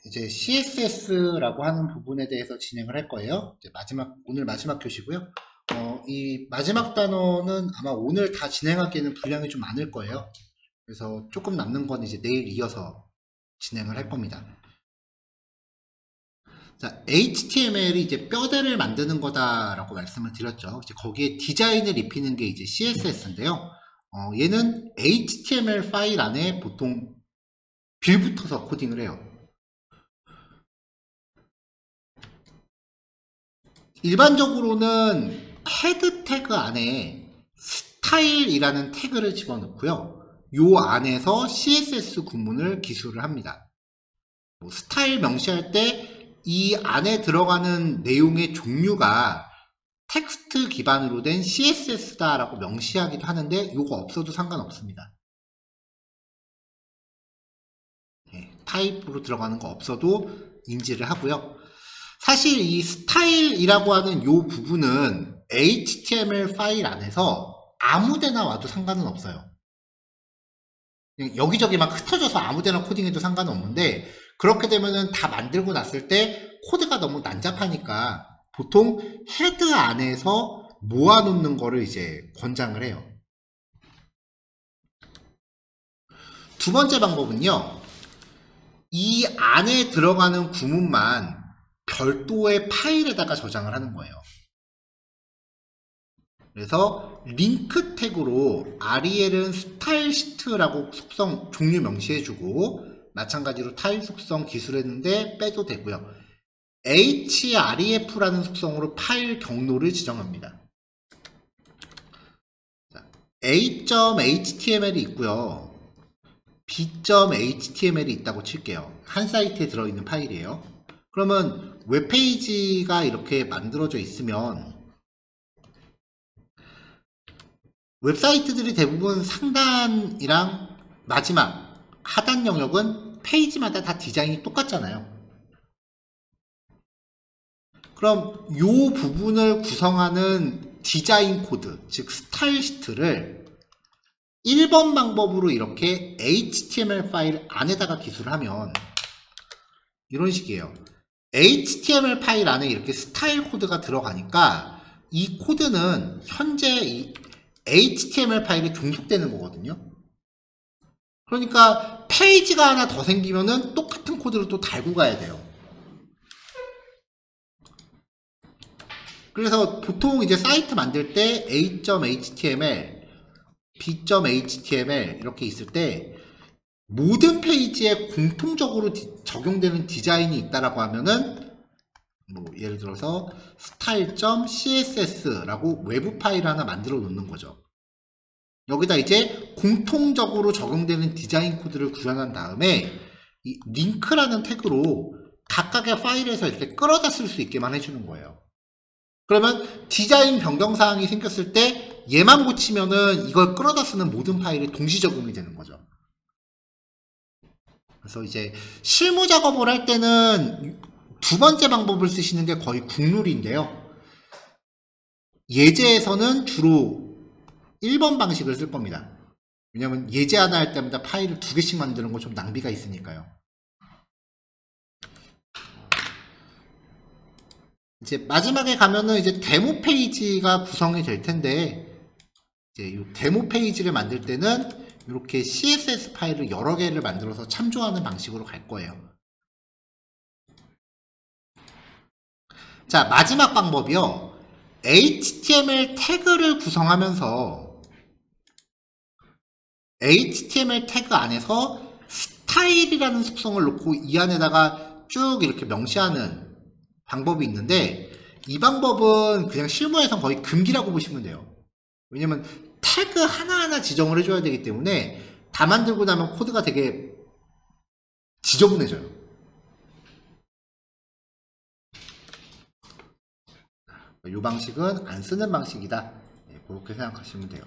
이제 CSS라고 하는 부분에 대해서 진행을 할 거예요. 이제 오늘 마지막 교시고요. 이 마지막 단어는 아마 오늘 다 진행하기에는 분량이 좀 많을 거예요. 그래서 조금 남는 건 이제 내일 이어서 진행을 할 겁니다. 자, HTML이 이제 뼈대를 만드는 거다라고 말씀을 드렸죠. 이제 거기에 디자인을 입히는 게 이제 CSS인데요. 얘는 HTML 파일 안에 보통 빌붙어서 코딩을 해요. 일반적으로는 헤드 태그 안에 스타일이라는 태그를 집어넣고요. 요 안에서 CSS 구문을 기술을 합니다. 스타일 명시할 때 이 안에 들어가는 내용의 종류가 텍스트 기반으로 된 CSS다라고 명시하기도 하는데 요거 없어도 상관없습니다. 타입으로 들어가는 거 없어도 인지를 하고요. 사실 이 스타일이라고 하는 요 부분은 HTML 파일 안에서 아무데나 와도 상관은 없어요. 여기저기 막 흩어져서 아무데나 코딩해도 상관은 없는데, 그렇게 되면은 다 만들고 났을 때 코드가 너무 난잡하니까 보통 헤드 안에서 모아놓는 거를 이제 권장을 해요. 두 번째 방법은요, 이 안에 들어가는 구문만 별도의 파일에다가 저장을 하는 거예요. 그래서 링크 태그로 REL은 스타일 시트라고 속성 종류 명시해주고, 마찬가지로 타일 속성 기술했는데 빼도 되고요. href라는 속성으로 파일 경로를 지정합니다. a.html이 있고요. b.html이 있다고 칠게요. 한 사이트에 들어있는 파일이에요. 그러면 웹페이지가 이렇게 만들어져 있으면 웹사이트들이 대부분 상단이랑 마지막 하단 영역은 페이지마다 다 디자인이 똑같잖아요. 그럼 이 부분을 구성하는 디자인 코드, 즉 스타일 시트를 1번 방법으로 이렇게 HTML 파일 안에다가 기술하면 이런 식이에요. HTML 파일 안에 이렇게 스타일 코드가 들어가니까 이 코드는 현재 이 HTML 파일에 종속되는 거거든요. 그러니까 페이지가 하나 더 생기면은 똑같은 코드를 또 달고 가야 돼요. 그래서 보통 이제 사이트 만들 때 a.html, b.html 이렇게 있을 때 모든 페이지에 공통적으로 적용되는 디자인이 있다라고 하면은 뭐 예를 들어서 style.css라고 외부 파일 하나 만들어 놓는 거죠. 여기다 이제 공통적으로 적용되는 디자인 코드를 구현한 다음에 이 링크라는 태그로 각각의 파일에서 이렇게 끌어다 쓸 수 있게만 해주는 거예요. 그러면 디자인 변경 사항이 생겼을 때 얘만 고치면은 이걸 끌어다 쓰는 모든 파일이 동시 적용이 되는 거죠. 그래서 이제 실무 작업을 할 때는 두 번째 방법을 쓰시는 게 거의 국룰인데요. 예제에서는 주로 1번 방식을 쓸 겁니다. 왜냐면 예제 하나 할 때마다 파일을 2개씩 만드는 거 좀 낭비가 있으니까요. 이제 마지막에 가면은 이제 데모 페이지가 구성이 될 텐데, 이제 이 데모 페이지를 만들 때는 이렇게 CSS 파일을 여러 개를 만들어서 참조하는 방식으로 갈 거예요. 자, 마지막 방법이요. HTML 태그를 구성하면서 HTML 태그 안에서 스타일이라는 속성을 놓고 이 안에다가 쭉 이렇게 명시하는 방법이 있는데, 이 방법은 그냥 실무에선 거의 금기라고 보시면 돼요. 왜냐면 태그 하나하나 지정을 해줘야 되기 때문에 다 만들고 나면 코드가 되게 지저분해져요. 이 방식은 안 쓰는 방식이다. 그렇게 생각하시면 돼요.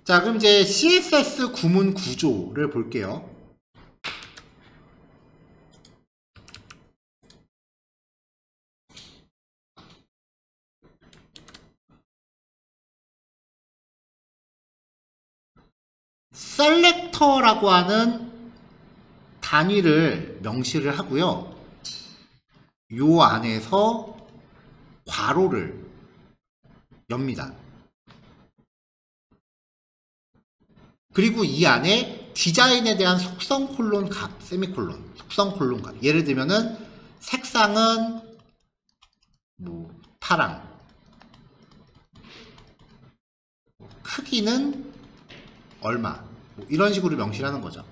자, 그럼 이제 CSS 구문 구조를 볼게요. 셀렉터라고 하는 단위를 명시를 하고요. 요 안에서 괄호를 엽니다. 그리고 이 안에 디자인에 대한 속성 콜론 값, 세미콜론, 속성 콜론 값. 예를 들면은 색상은 뭐 파랑, 크기는 얼마, 뭐 이런 식으로 명시를 하는 거죠.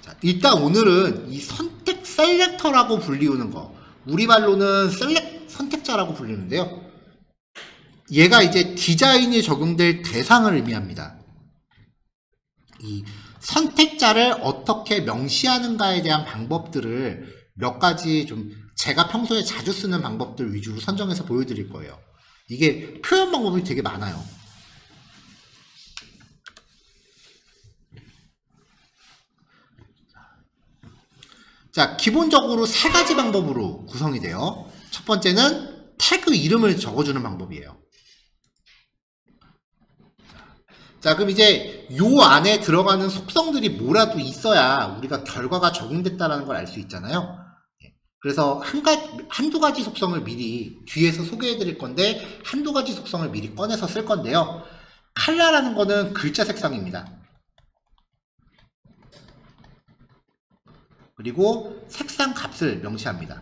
자, 일단 오늘은 이 선택 셀렉터라고 불리우는 거, 우리말로는 선택자라고 불리는데요. 얘가 이제 디자인이 적용될 대상을 의미합니다. 이 선택자를 어떻게 명시하는가에 대한 방법들을 몇 가지 좀 제가 평소에 자주 쓰는 방법들 위주로 선정해서 보여드릴 거예요. 이게 표현 방법이 되게 많아요. 자, 기본적으로 세 가지 방법으로 구성이 돼요. 첫 번째는 태그 이름을 적어주는 방법이에요. 자, 그럼 이제 요 안에 들어가는 속성들이 뭐라도 있어야 우리가 결과가 적용됐다는 걸 알 수 있잖아요. 그래서 한두 가지 속성을 미리 뒤에서 소개해 드릴 건데 한두 가지 속성을 미리 꺼내서 쓸 건데요. 컬러라는 거는 글자 색상입니다. 그리고 색상 값을 명시합니다.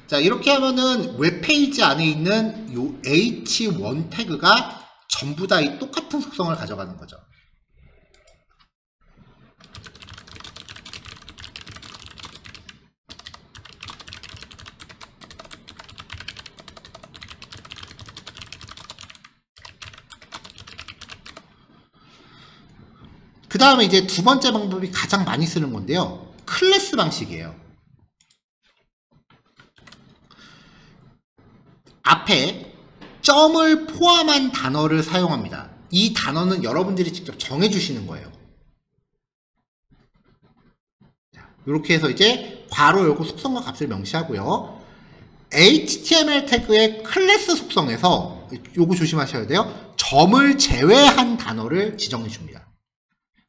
자, 이렇게 하면은 웹페이지 안에 있는 요 h1 태그가 전부 다 이 똑같은 속성을 가져가는 거죠. 그 다음에 이제 두 번째 방법이 가장 많이 쓰는 건데요. 클래스 방식이에요. 앞에 점을 포함한 단어를 사용합니다. 이 단어는 여러분들이 직접 정해주시는 거예요. 이렇게 해서 이제 괄호 열고 속성과 값을 명시하고요. HTML 태그의 클래스 속성에서 요거 조심하셔야 돼요. 점을 제외한 단어를 지정해 줍니다.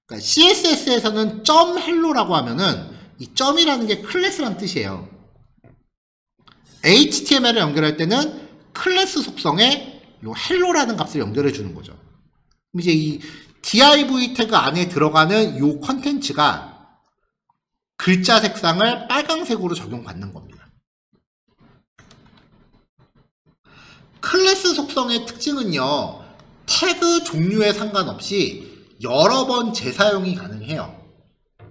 그러니까 CSS에서는 점 헬로라고 하면은 이 점이라는 게 클래스란 뜻이에요. HTML을 연결할 때는 클래스 속성에 요 헬로라는 값을 연결해 주는 거죠. 그럼 이제 이 div 태그 안에 들어가는 요 컨텐츠가 글자 색상을 빨강색으로 적용받는 겁니다. 클래스 속성의 특징은요, 태그 종류에 상관없이 여러 번 재사용이 가능해요.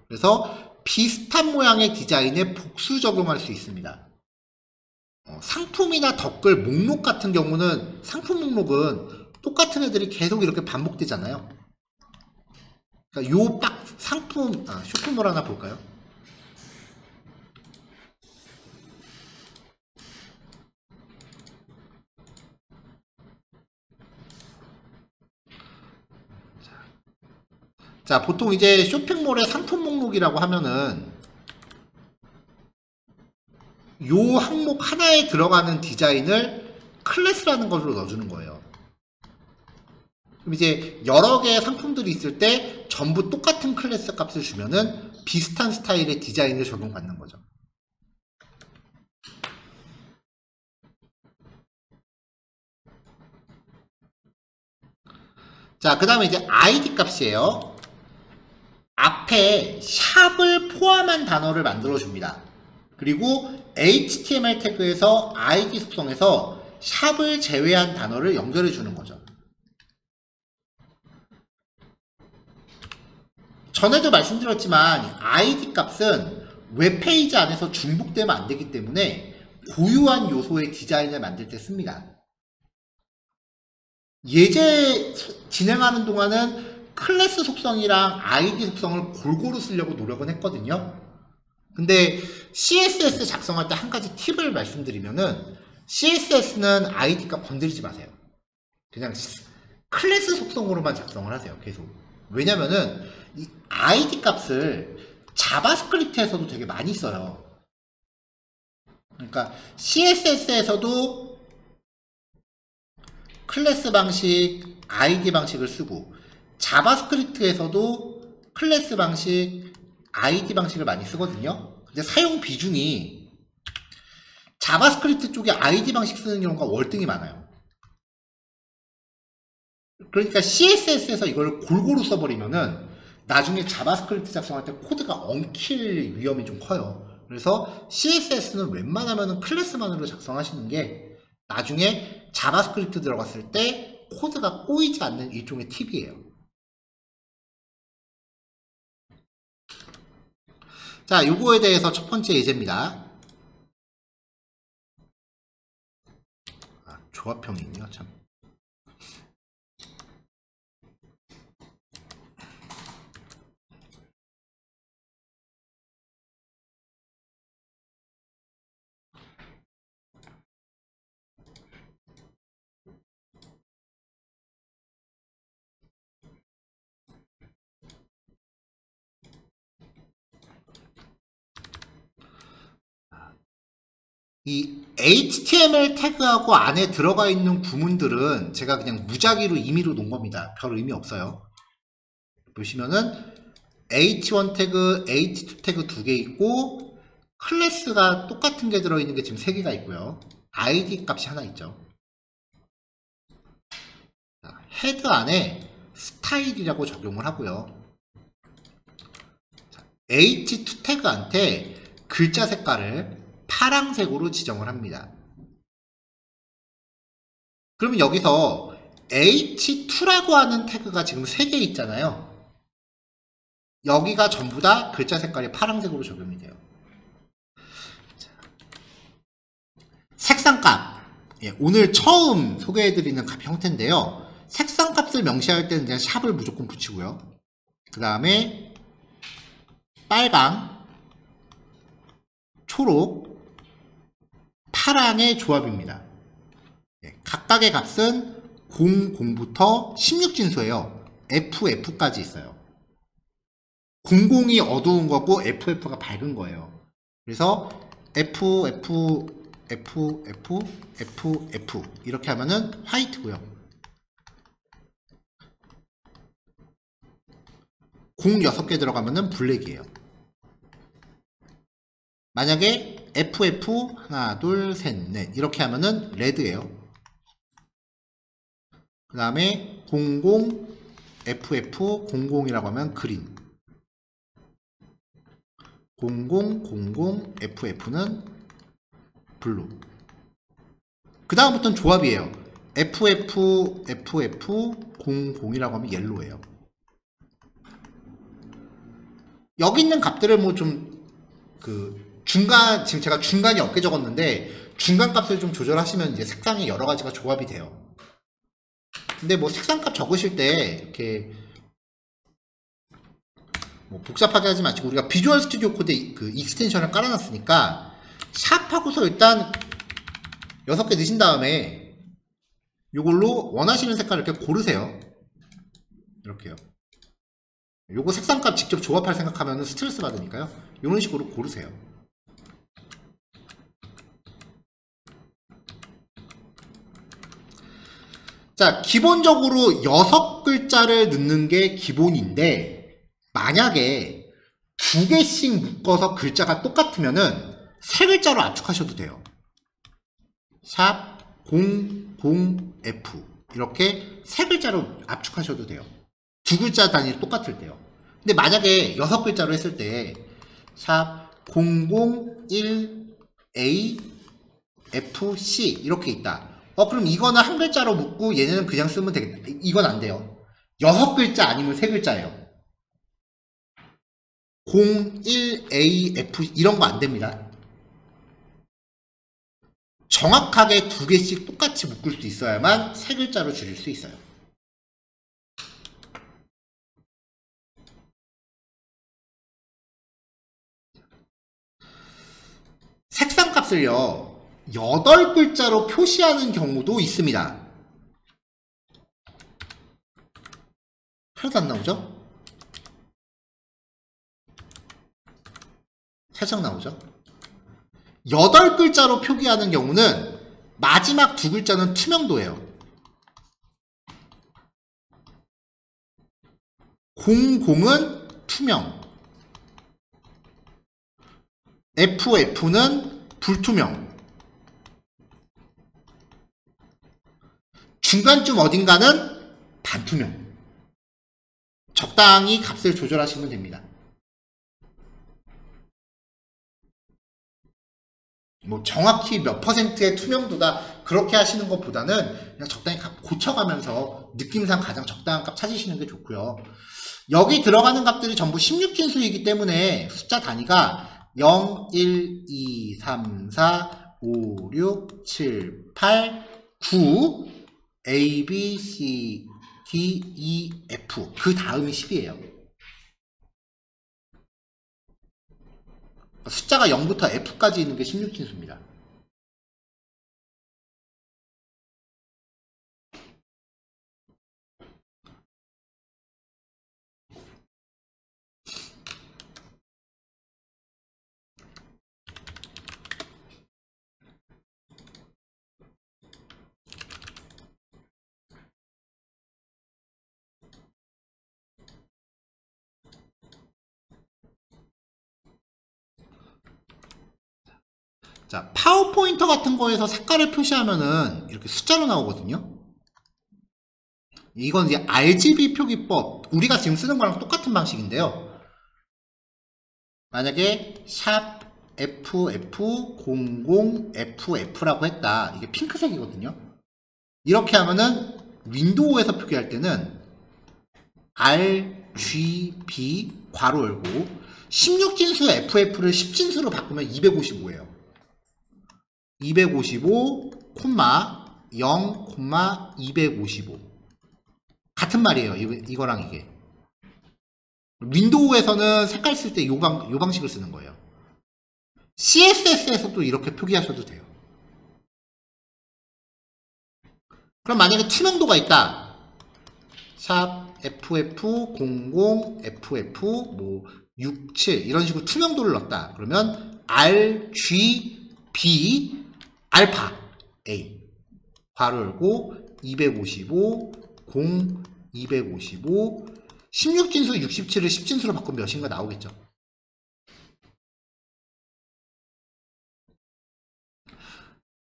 그래서 비슷한 모양의 디자인에 복수 적용할 수 있습니다. 상품이나 댓글, 목록 같은 경우는 상품 목록은 똑같은 애들이 계속 이렇게 반복되잖아요. 그러니까 요 상품, 쇼핑몰 하나 볼까요? 자, 보통 이제 쇼핑몰의 상품 목록이라고 하면은 요 항목 하나에 들어가는 디자인을 클래스라는 것으로 넣어주는 거예요. 그럼 이제 여러 개의 상품들이 있을 때 전부 똑같은 클래스 값을 주면은 비슷한 스타일의 디자인을 적용받는 거죠. 자, 그 다음에 이제 id 값이에요. 앞에 샵을 포함한 단어를 만들어 줍니다. 그리고 HTML 태그에서 id 속성에서 샵을 제외한 단어를 연결해 주는 거죠. 전에도 말씀드렸지만 id 값은 웹페이지 안에서 중복되면 안 되기 때문에 고유한 요소의 디자인을 만들 때 씁니다. 예제 진행하는 동안은 클래스 속성이랑 id 속성을 골고루 쓰려고 노력은 했거든요. 근데 CSS 작성할 때 한 가지 팁을 말씀드리면은 CSS는 id 값 건드리지 마세요. 그냥 클래스 속성으로만 작성을 하세요. 계속. 왜냐면은 이 id 값을 자바스크립트에서도 되게 많이 써요. 그러니까 CSS에서도 클래스 방식, id 방식을 쓰고 자바스크립트에서도 클래스 방식, id 방식을 많이 쓰거든요. 근데 사용 비중이 자바스크립트 쪽에 id 방식 쓰는 경우가 월등히 많아요. 그러니까 CSS에서 이걸 골고루 써버리면은 나중에 자바스크립트 작성할 때 코드가 엉킬 위험이 좀 커요. 그래서 CSS는 웬만하면 클래스만으로 작성하시는 게 나중에 자바스크립트 들어갔을 때 코드가 꼬이지 않는 일종의 팁이에요. 자, 요거에 대해서 첫 번째 예제입니다. 조합형이 있네요, 참. 이 HTML 태그하고 안에 들어가 있는 구문들은 제가 그냥 무작위로 임의로 놓은 겁니다. 별 의미 없어요. 보시면은 H1 태그, H2 태그 2개 있고 클래스가 똑같은 게 들어있는 게 지금 3개가 있고요. ID 값이 하나 있죠. 헤드 안에 스타일이라고 적용을 하고요. H2 태그한테 글자 색깔을 파란색으로 지정을 합니다. 그러면 여기서 H2라고 하는 태그가 지금 3개 있잖아요. 여기가 전부 다 글자 색깔이 파란색으로 적용이 돼요. 색상값. 예, 오늘 처음 소개해드리는 값 형태인데요. 색상값을 명시할 때는 그냥 샵을 무조건 붙이고요. 그 다음에 빨강, 초록, 파랑의 조합입니다. 예, 각각의 값은 0, 0부터 16진수예요. FF까지 있어요. 00이 어두운 거고 FF가 밝은 거예요. 그래서 FF, FF, FF 이렇게 하면은 화이트고요. 0 6개 들어가면은 블랙이에요. 만약에 FF 하나 둘 셋 넷 이렇게 하면은 레드예요. 그 다음에 00 FF 00이라고 하면 그린, 00 00 FF는 블루. 그 다음부터는 조합이에요. FF FF 00이라고 하면 옐로우예요. 여기 있는 값들을 뭐 좀 중간, 지금 제가 중간이 없게 적었는데 중간 값을 좀 조절하시면 이제 색상이 여러 가지가 조합이 돼요. 근데 뭐 색상값 적으실 때 이렇게 뭐 복잡하게 하지 마시고 우리가 비주얼 스튜디오 코드에 그 익스텐션을 깔아놨으니까 샵하고서 일단 6개 넣으신 다음에 이걸로 원하시는 색깔을 이렇게 고르세요. 이렇게요. 요거 색상값 직접 조합할 생각하면 스트레스 받으니까요. 이런 식으로 고르세요. 자, 기본적으로 6글자를 넣는 게 기본인데 만약에 2개씩 묶어서 글자가 똑같으면은 3글자로 압축하셔도 돼요. 샵 00F 이렇게 3글자로 압축하셔도 돼요. 2글자 단위로 똑같을 때요. 근데 만약에 6글자로 했을 때 샵 001AFC 이렇게 있다. 그럼 이거는 한 글자로 묶고 얘네는 그냥 쓰면 되겠다. 이건 안 돼요. 6글자 아니면 3글자예요. 01AF 이런 거 안 됩니다. 정확하게 2개씩 똑같이 묶을 수 있어야만 3글자로 줄일 수 있어요. 색상 값을요 8글자로 표시하는 경우도 있습니다. 하나도 안 나오죠? 살짝 나오죠? 8글자로 표기하는 경우는 마지막 2글자는 투명도예요. 00은 투명, FF는 불투명, 중간쯤 어딘가는 반투명. 적당히 값을 조절하시면 됩니다. 뭐 정확히 몇 퍼센트의 투명도다 그렇게 하시는 것보다는 그냥 적당히 값 고쳐가면서 느낌상 가장 적당한 값 찾으시는 게 좋고요. 여기 들어가는 값들이 전부 16진수이기 때문에 숫자 단위가 0, 1, 2, 3, 4, 5, 6, 7, 8, 9 A, B, C, D, E, F 그 다음이 10이에요. 숫자가 0부터 F까지 있는 게 16진수입니다. 자, 파워포인터 같은 거에서 색깔을 표시하면은 이렇게 숫자로 나오거든요. 이건 이제 RGB 표기법, 우리가 지금 쓰는 거랑 똑같은 방식인데요. 만약에 샵 FF00FF라고 했다. 이게 핑크색이거든요. 이렇게 하면은 윈도우에서 표기할 때는 RGB 괄호 열고 16진수 FF를 10진수로 바꾸면 255예요. 255, 0, 255 같은 말이에요. 이거랑 이게 윈도우에서는 색깔 쓸 때 요 방식을 쓰는 거예요. CSS에서도 이렇게 표기하셔도 돼요. 그럼 만약에 투명도가 있다. 샵 FF00FF 뭐 67 이런 식으로 투명도를 넣었다. 그러면 RGB 알파 A 괄호 열고 255 0 255 16진수 67을 10진수로 바꾸면 몇인가 나오겠죠.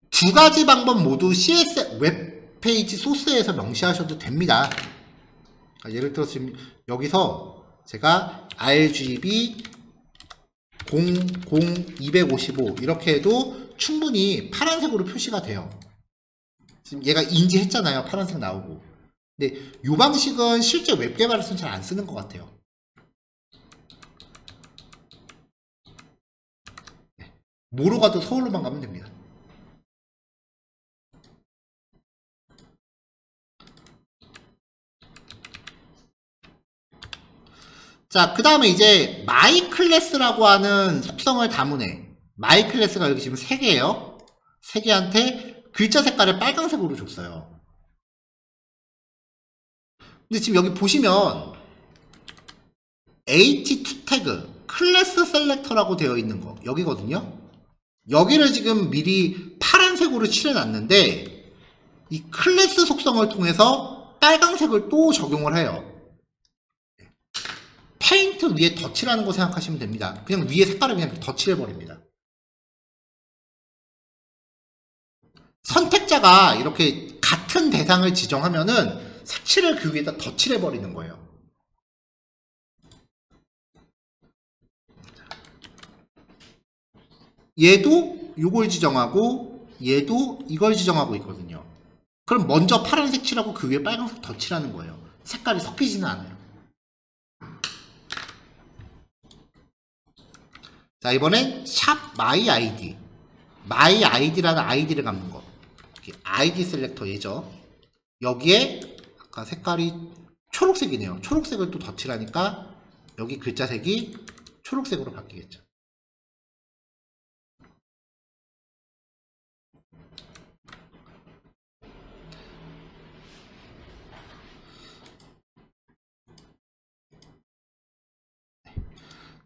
두 가지 방법 모두 CS 웹페이지 소스에서 명시하셔도 됩니다. 예를 들어서 지금 여기서 제가 RGB 255 이렇게 해도 충분히 파란색으로 표시가 돼요. 지금 얘가 인지했잖아요. 파란색 나오고. 근데 이 방식은 실제 웹 개발에서는 잘 안 쓰는 것 같아요. 뭐로 가도 서울로만 가면 됩니다. 자, 그 다음에 이제 마이 클래스라고 하는 속성을 담은 애. 마이 클래스가 여기 지금 3개예요. 3개한테 글자 색깔을 빨간색으로 줬어요. 근데 지금 여기 보시면 H2 태그 클래스 셀렉터라고 되어 있는 거 여기거든요. 여기를 지금 미리 파란색으로 칠해놨는데 이 클래스 속성을 통해서 빨간색을 또 적용을 해요. 페인트 위에 덧칠하는 거 생각하시면 됩니다. 그냥 위에 색깔을 그냥 덧칠해버립니다. 선택자가 이렇게 같은 대상을 지정하면은 색칠을 그 위에다 덧칠해버리는 거예요. 얘도 이걸 지정하고 얘도 이걸 지정하고 있거든요. 그럼 먼저 파란색 칠하고 그 위에 빨간색 덧칠하는 거예요. 색깔이 섞이지는 않아요. 자, 이번엔 샵 마이 아이디 마이 아이디라는 아이디를 갖는 거 아이디 셀렉터 얘죠. 여기에 아까 색깔이 초록색이네요. 초록색을 또 덧칠하니까 여기 글자색이 초록색으로 바뀌겠죠.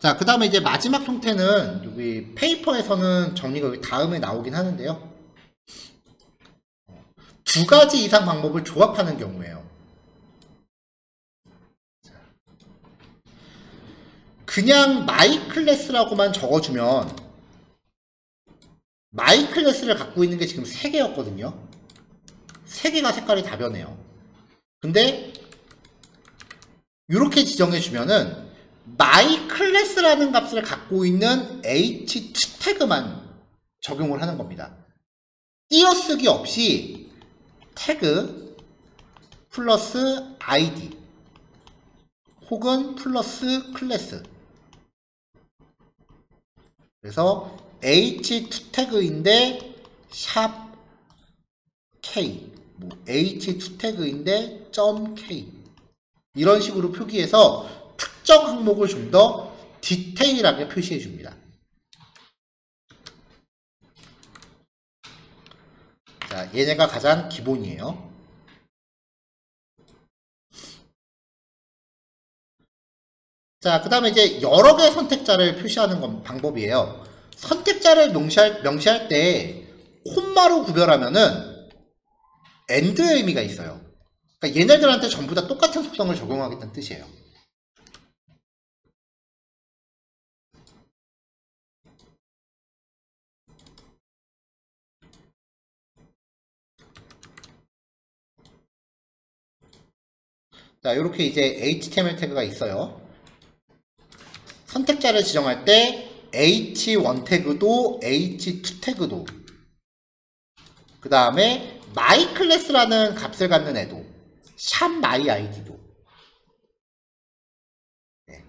자, 그 다음에 이제 마지막 형태는 여기 페이퍼에서는 정리가 여기 다음에 나오긴 하는데요. 두 가지 이상 방법을 조합하는 경우에요. 그냥 마이 클래스라고만 적어주면 마이 클래스를 갖고 있는 게 지금 3개였거든요. 3개가 색깔이 다 변해요. 근데 이렇게 지정해주면은 my 클래스라는 값을 갖고 있는 h2 태그만 적용을 하는 겁니다. 띄어쓰기 없이 태그 플러스 id 혹은 플러스 클래스, 그래서 h2 태그인데 샵 k, h2 태그인데 .k 이런 식으로 표기해서 특정 항목을 좀 더 디테일하게 표시해 줍니다. 자, 얘네가 가장 기본이에요. 자, 그 다음에 이제 여러 개의 선택자를 표시하는 방법이에요. 선택자를 명시할 때 콤마로 구별하면은 AND의 의미가 있어요. 그러니까 얘네들한테 전부 다 똑같은 속성을 적용하겠다는 뜻이에요. 자, 이렇게 이제 HTML 태그가 있어요. 선택자를 지정할 때 H1 태그도 H2 태그도, 그 다음에 my 클래스라는 값을 갖는 애도 샵 my id도,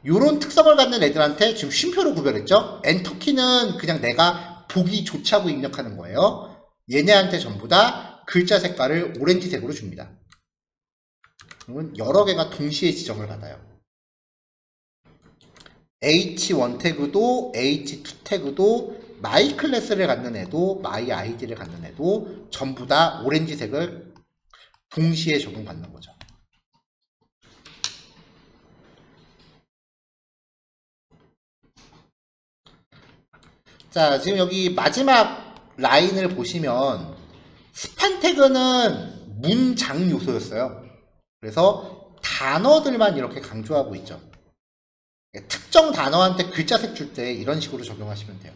이런 특성을 갖는 애들한테 지금 쉼표로 구별했죠. 엔터키는 그냥 내가 보기 좋지 하고 입력하는 거예요. 얘네한테 전부 다 글자 색깔을 오렌지색으로 줍니다. 그러면 여러 개가 동시에 지정을 받아요. H1 태그도 H2 태그도 my 클래스를 갖는 애도 my id를 갖는 애도 전부 다 오렌지색을 동시에 적용받는 거죠. 자, 지금 여기 마지막 라인을 보시면 스판 태그는 문장 요소였어요. 그래서 단어들만 이렇게 강조하고 있죠. 특정 단어한테 글자색 줄 때 이런 식으로 적용하시면 돼요.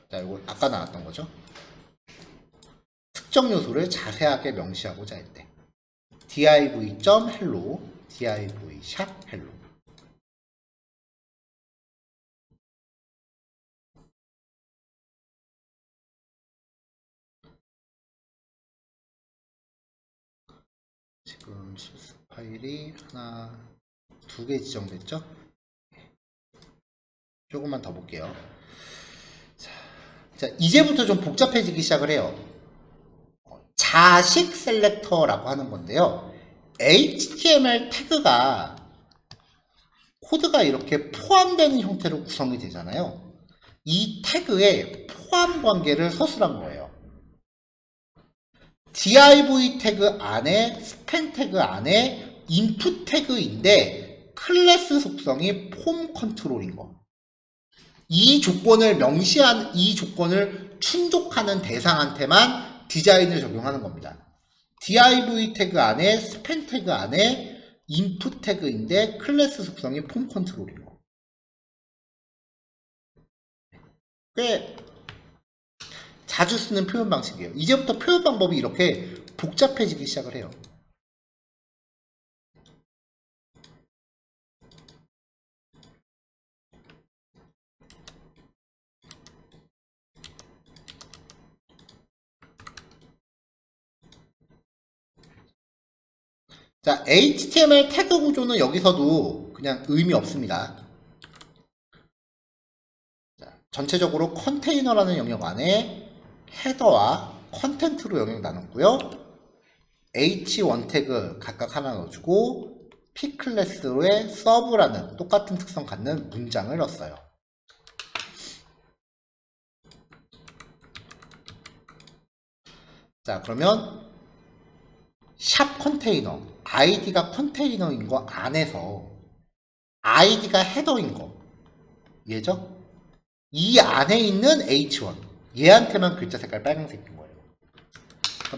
자, 이거 아까 나왔던 거죠. 특정 요소를 자세하게 명시하고자 할 때 div.hello, div.hello. 지금 실수 파일이 두 개 지정됐죠? 조금만 더 볼게요. 자, 이제부터 좀 복잡해지기 시작을 해요. 자식 셀렉터라고 하는 건데요. HTML 태그가 코드가 이렇게 포함되는 형태로 구성이 되잖아요. 이 태그에 포함 관계를 서술한 거예요. div 태그 안에 스팬 태그 안에 input 태그인데 클래스 속성이 폼 컨트롤인 거. 이 조건을 이 조건을 충족하는 대상한테만 디자인을 적용하는 겁니다. div 태그 안에 스팬 태그 안에 input 태그인데 클래스 속성이 폼 컨트롤인 거. 꽤 자주 쓰는 표현 방식이에요. 이제부터 표현 방법이 이렇게 복잡해지기 시작을 해요. 자, HTML 태그 구조는 여기서도 그냥 의미 없습니다. 자, 전체적으로 컨테이너라는 영역 안에 헤더와 컨텐트로 영역 나눴고요. H1 태그 각각 하나 넣어주고 P클래스의 서브라는 똑같은 특성 갖는 문장을 넣었어요. 자, 그러면 샵 컨테이너, 아이디가 컨테이너인 거 안에서 아이디가 헤더인 거, 얘죠? 이 안에 있는 H1, 얘한테만 글자 색깔 빨간색인 거예요.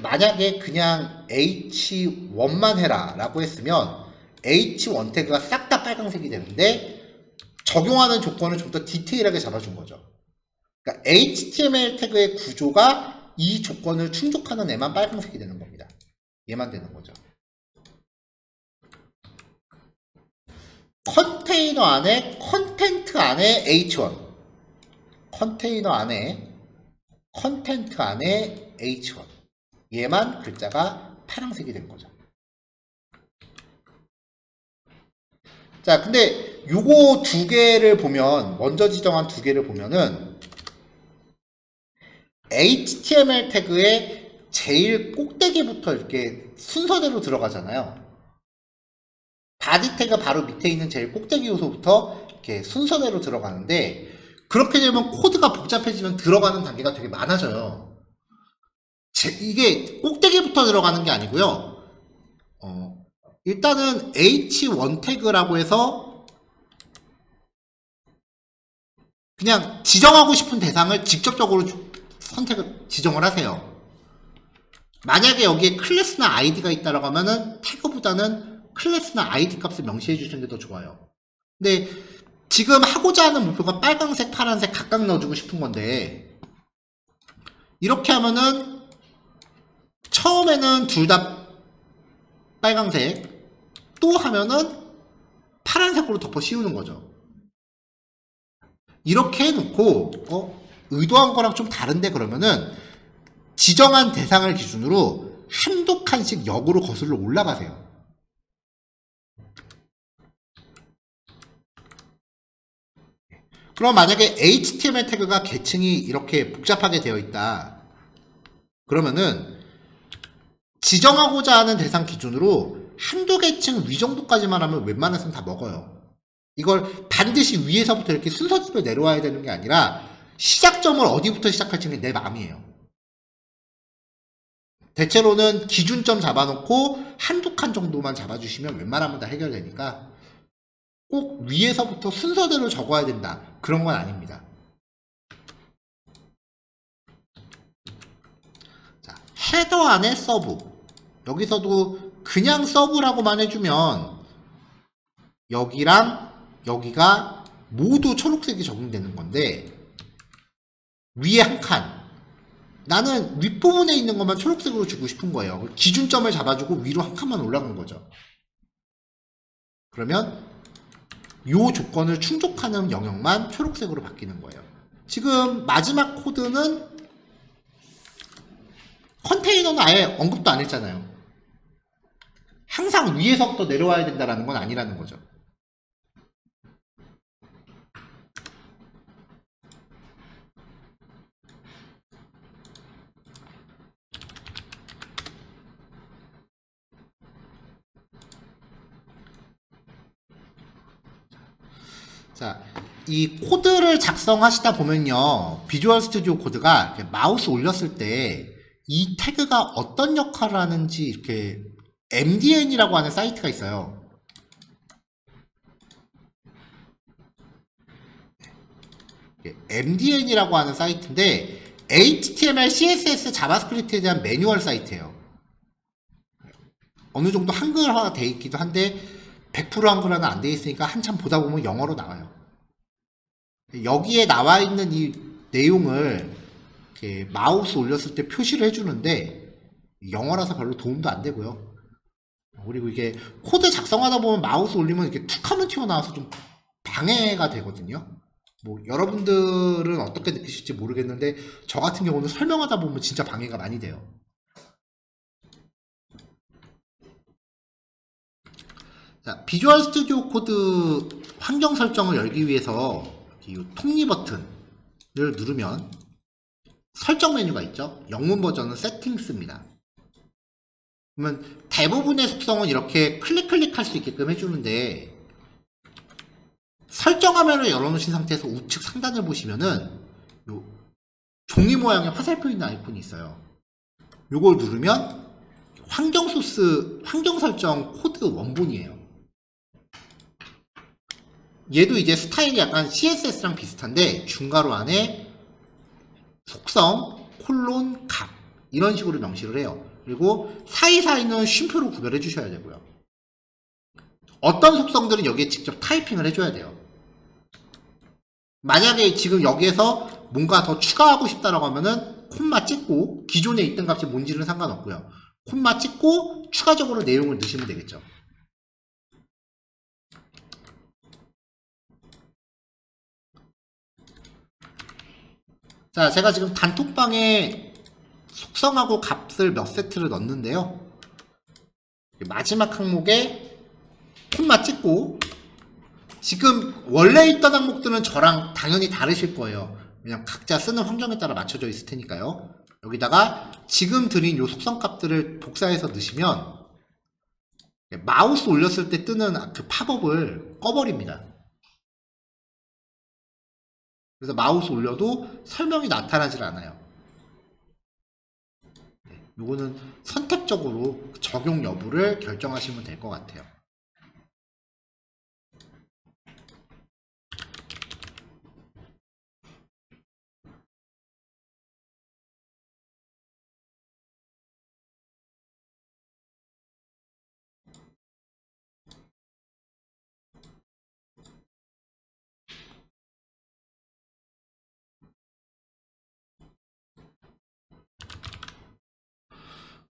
만약에 그냥 H1만 해라 라고 했으면 H1 태그가 싹 다 빨간색이 되는데, 적용하는 조건을 좀 더 디테일하게 잡아준 거죠. 그러니까 HTML 태그의 구조가 이 조건을 충족하는 애만 빨간색이 되는 겁니다. 얘만 되는 거죠. 컨테이너 안에, 컨텐트 안에 H1, 컨테이너 안에, 컨텐트 안에 H1, 얘만 글자가 파란색이 된 거죠. 자, 근데 요거 두 개를 보면, 먼저 지정한 두 개를 보면은 HTML 태그의 제일 꼭대기부터 이렇게 순서대로 들어가잖아요. 바디 태그 바로 밑에 있는 제일 꼭대기 요소부터 이렇게 순서대로 들어가는데, 그렇게 되면 코드가 복잡해지면 들어가는 단계가 되게 많아져요. 이게 꼭대기부터 들어가는 게 아니고요. 일단은 H1 태그라고 해서 그냥 지정하고 싶은 대상을 직접적으로 지정을 하세요. 만약에 여기에 클래스나 아이디가 있다라고 하면은 태그보다는 클래스나 아이디 값을 명시해 주시는 게 더 좋아요. 근데 지금 하고자 하는 목표가 빨강색, 파란색 각각 넣어주고 싶은 건데, 이렇게 하면은 처음에는 둘 다 빨강색, 또 하면은 파란색으로 덮어 씌우는 거죠. 이렇게 해놓고 의도한 거랑 좀 다른데, 그러면은 지정한 대상을 기준으로 한두 칸씩 역으로 거슬러 올라가세요. 그럼 만약에 HTML 태그가 계층이 이렇게 복잡하게 되어 있다, 그러면은 지정하고자 하는 대상 기준으로 한두 계층 위 정도까지만 하면 웬만해서는 다 먹어요. 이걸 반드시 위에서부터 이렇게 순서대로 내려와야 되는 게 아니라 시작점을 어디부터 시작할지는 내 마음이에요. 대체로는 기준점 잡아놓고 한두 칸 정도만 잡아주시면 웬만하면 다 해결되니까 꼭 위에서부터 순서대로 적어야 된다, 그런 건 아닙니다. 자, 헤더 안에 서브, 여기서도 그냥 서브라고만 해주면 여기랑 여기가 모두 초록색이 적용되는 건데, 위에 한 칸, 나는 윗부분에 있는 것만 초록색으로 주고 싶은 거예요. 기준점을 잡아주고 위로 한 칸만 올라간 거죠. 그러면 요 조건을 충족하는 영역만 초록색으로 바뀌는 거예요. 지금 마지막 코드는 컨테이너는 아예 언급도 안 했잖아요. 항상 위에서부터 내려와야 된다는 건 아니라는 거죠. 자, 이 코드를 작성하시다 보면요, 비주얼 스튜디오 코드가 이렇게 마우스 올렸을 때 이 태그가 어떤 역할을 하는지 이렇게 MDN이라고 하는 사이트가 있어요. MDN이라고 하는 사이트인데 HTML, CSS, 자바스크립트에 대한 매뉴얼 사이트예요. 어느 정도 한글화가 돼 있기도 한데 100% 한글화는 안 돼 있으니까 한참 보다 보면 영어로 나와요. 여기에 나와 있는 이 내용을 이렇게 마우스 올렸을 때 표시를 해주는데 영어라서 별로 도움도 안 되고요. 그리고 이게 코드 작성하다 보면 마우스 올리면 이렇게 툭 하면 튀어나와서 좀 방해가 되거든요. 뭐 여러분들은 어떻게 느끼실지 모르겠는데 저 같은 경우는 설명하다 보면 진짜 방해가 많이 돼요. 자, 비주얼 스튜디오 코드 환경 설정을 열기 위해서 이 톱니 버튼을 누르면 설정 메뉴가 있죠. 영문 버전은 세팅스입니다. 그러면 대부분의 속성은 이렇게 클릭할 수 있게끔 해주는데, 설정 화면을 열어놓으신 상태에서 우측 상단을 보시면은 요 종이 모양의 화살표 있는 아이콘이 있어요. 요걸 누르면 환경 소스, 환경 설정 코드 원본이에요. 얘도 이제 스타일이 약간 CSS랑 비슷한데 중괄호 안에 속성, 콜론, 값 이런 식으로 명시를 해요. 그리고 사이사이는 쉼표로 구별해 주셔야 되고요. 어떤 속성들은 여기에 직접 타이핑을 해줘야 돼요. 만약에 지금 여기에서 뭔가 더 추가하고 싶다라고 하면은 콤마 찍고 기존에 있던 값이 뭔지는 상관없고요. 콤마 찍고 추가적으로 내용을 넣으시면 되겠죠. 자, 제가 지금 단톡방에 속성하고 값을 몇 세트를 넣었는데요. 마지막 항목에 콤마 찍고 지금 원래 있던 항목들은 저랑 당연히 다르실 거예요. 그냥 각자 쓰는 환경에 따라 맞춰져 있을 테니까요. 여기다가 지금 드린 요 속성 값들을 복사해서 넣으시면 마우스 올렸을 때 뜨는 그 팝업을 꺼버립니다. 그래서 마우스 올려도 설명이 나타나질 않아요. 요거는 선택적으로 적용 여부를 결정하시면 될 것 같아요.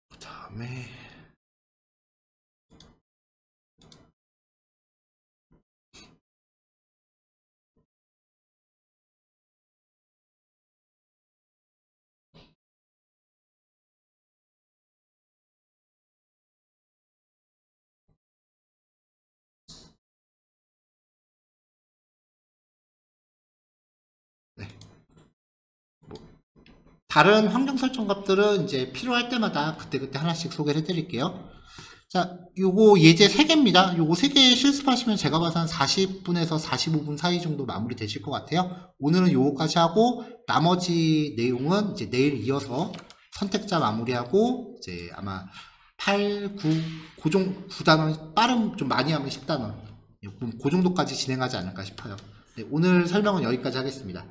그 다음에 네. 다른 환경 설정 값들은 이제 필요할 때마다 그때그때 하나씩 소개를 해드릴게요. 자, 요거 예제 3개입니다. 요거 3개 실습하시면 제가 봐서 한 40분에서 45분 사이 정도 마무리 되실 것 같아요. 오늘은 요거까지 하고 나머지 내용은 이제 내일 이어서 선택자 마무리하고 이제 아마 8, 9, 9단원 빠름 좀 많이 하면 10단원 그 정도까지 진행하지 않을까 싶어요. 네, 오늘 설명은 여기까지 하겠습니다.